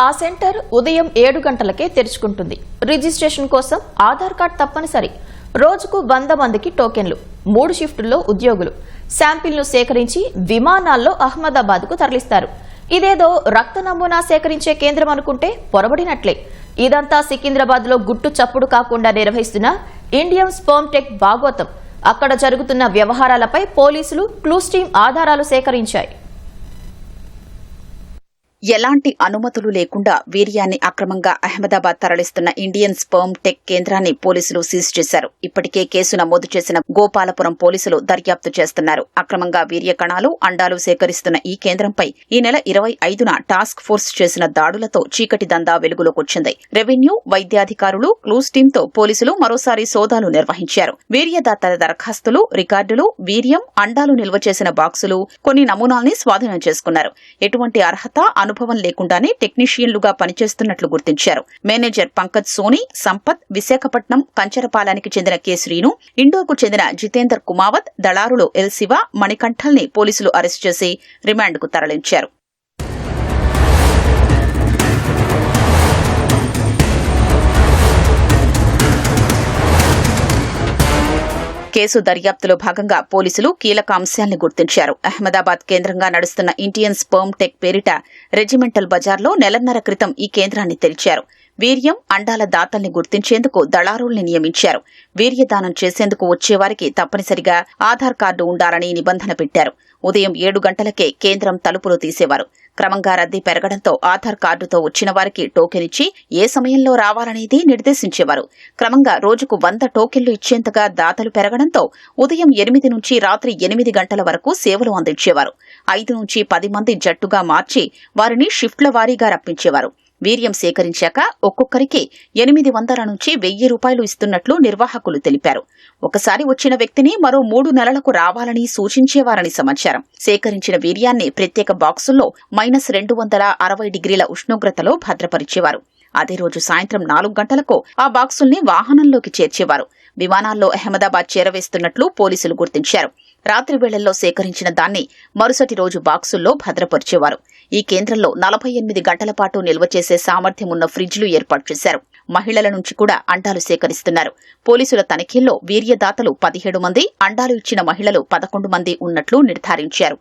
ఆ సెంటర్ ఉదయం 7 గంటలకే తెరుచుకుంటుంది. రిజిస్ట్రేషన్ కోసం ఆధార్ కార్డ్ తప్పనిసరి. రోజుకు 100 మందికి టోకెన్లు, 3 షిఫ్టుల్లో ఉద్యోగులు. శాంపిల్ను సేకరించి విమానాల్లో అహ్మదాబాద్కు తరలిస్తారు. ఇదేదో రక్త నమూనా సేకరించే కేంద్రం అనుకుంటే పొరబడినట్లే. ఇదంతా సికింద్రాబాద్లో గుట్టు చప్పుడు కాకుండా నిర్వహిస్తున్న ఇండియన్ స్పెర్మ్ టెక్ భాగవతం. అక్కడ జరుగుతున్న వ్యవహారాలపై పోలీసులు క్లూస్ టీం ఆధారాలు సేకరించాయి. ఎలాంటి అనుమతులు లేకుండా వీర్యాన్ని అక్రమంగా అహ్మదాబాద్ తరలిస్తున్న ఇండియన్ స్పెర్మ్ టెక్ కేంద్రాన్ని పోలీసులు సీజ్ చేశారు. ఇప్పటికే కేసు నమోదు చేసిన గోపాలపురం పోలీసులు దర్యాప్తు చేస్తున్నారు. అక్రమంగా వీర్య కణాలు, అండాలు సేకరిస్తున్న ఈ కేంద్రంపై ఈ నెల 25న టాస్క్ ఫోర్స్ చేసిన దాడులతో చీకటి దందా వెలుగులోకొచ్చింది. రెవెన్యూ, వైద్యాధికారులు, క్లూస్ టీంతో పోలీసులు మరోసారి సోదాలు నిర్వహించారు. వీర్యదాతల దరఖాస్తులు, రికార్డులు, వీర్యం, అండాలు నిల్వ చేసిన బాక్సులు, కొన్ని నమూనాల్ని స్వాధీనం చేసుకున్నారు. ఎటువంటి అర్హత, అనుభవం లేకుండానే టెక్నీషియన్లుగా పనిచేస్తున్నట్లు గుర్తించారు. మేనేజర్ పంకజ్ సోని, సంపత్, విశాఖపట్నం కంచరపాలానికి చెందిన కె శ్రీను, ఇండోకు చెందిన జితేందర్ కుమావత్, దళారులు ఎల్ శివ, మణికంఠల్ని పోలీసులు అరెస్టు చేసి రిమాండ్కు తరలించారు. కేసు దర్యాప్తులో భాగంగా పోలీసులు కీలక అంశాల్ని గుర్తించారు. అహ్మదాబాద్ కేంద్రంగా నడుస్తున్న ఇండియన్ స్పెర్మ్ టెక్ పేరిట రెజిమెంటల్ బజార్లో నెలన్నర క్రితం ఈ కేంద్రాన్ని తెరిచారు. వీర్యం, అండాల దాతల్ని గుర్తించేందుకు దళారుల్ని నియమించారు. వీర్యదానం చేసేందుకు వచ్చేవారికి తప్పనిసరిగా ఆధార్ కార్డు ఉండాలని నిబంధన పెట్టారు. ఉదయం 7 గంటలకే కేంద్రం తలుపులు తీసేవారు. క్రమంగా రద్దీ పెరగడంతో ఆధార్ కార్డుతో వచ్చిన వారికి టోకెన్ ఇచ్చి ఏ సమయంలో రావాలనేది నిర్దేశించేవారు. క్రమంగా రోజుకు 100 టోకెన్లు ఇచ్చేంతగా దాతలు పెరగడంతో ఉదయం 8 నుంచి రాత్రి 8 గంటల వరకు సేవలు అందించేవారు. 5 నుంచి 10 మంది జట్టుగా మార్చి వారిని షిఫ్ట్ల వారీగా రప్పించేవారు. వీర్యం సేకరించాక ఒక్కొక్కరికి 800 నుంచి 1000 రూపాయలు ఇస్తున్నట్లు నిర్వాహకులు తెలిపారు. ఒకసారి వచ్చిన వ్యక్తిని మరో 3 నెలలకు రావాలని సూచించేవారని సమాచారం. సేకరించిన వీర్యాన్ని ప్రత్యేక బాక్సుల్లో -260 డిగ్రీల ఉష్ణోగ్రతలో భద్రపరిచేవారు. అదే రోజు సాయంత్రం 4 గంటలకు ఆ బాక్సుల్ని వాహనంలోకి చేర్చేవారు. విమానాల్లో అహ్మదాబాద్ చేరవేస్తున్నట్లు పోలీసులు గుర్తించారు. రాత్రి వేళల్లో సేకరించిన దాన్ని మరుసటి రోజు బాక్సుల్లో భద్రపరిచేవారు. ఈ కేంద్రంలో 48 గంటల పాటు నిల్వ చేసే సామర్థ్యం ఉన్న ఫ్రిడ్జ్లు ఏర్పాటు చేశారు. మహిళల నుంచి కూడా అండాలు సేకరిస్తున్నారు. పోలీసుల తనిఖీల్లో వీర్యదాతలు 17 మంది, అండాలు ఇచ్చిన మహిళలు 11 మంది ఉన్నట్లు నిర్ధారించారు.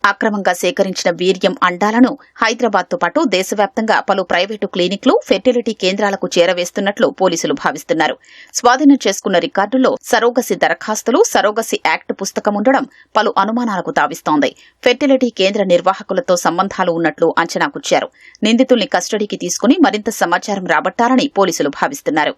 అక్రమంగా సేకరించిన వీర్యం, అండాలను హైదరాబాద్తో పాటు దేశవ్యాప్తంగా పలు ప్రైవేటు క్లినిక్లు, ఫెర్టిలిటీ కేంద్రాలకు చేరవేస్తున్నట్లు పోలీసులు భావిస్తున్నారు. స్వాధీనం చేసుకున్న రికార్డుల్లో సరోగసి దరఖాస్తులు, సరోగసి యాక్ట్ పుస్తకం ఉండడం పలు అనుమానాలకు తావిస్తోంది. ఫెర్టిలిటీ కేంద్ర నిర్వాహకులతో సంబంధాలు ఉన్నట్లు అంచనాకొచ్చారు. నిందితుల్ని కస్టడీకి తీసుకుని మరింత సమాచారం రాబట్టాలని పోలీసులు భావిస్తున్నారు.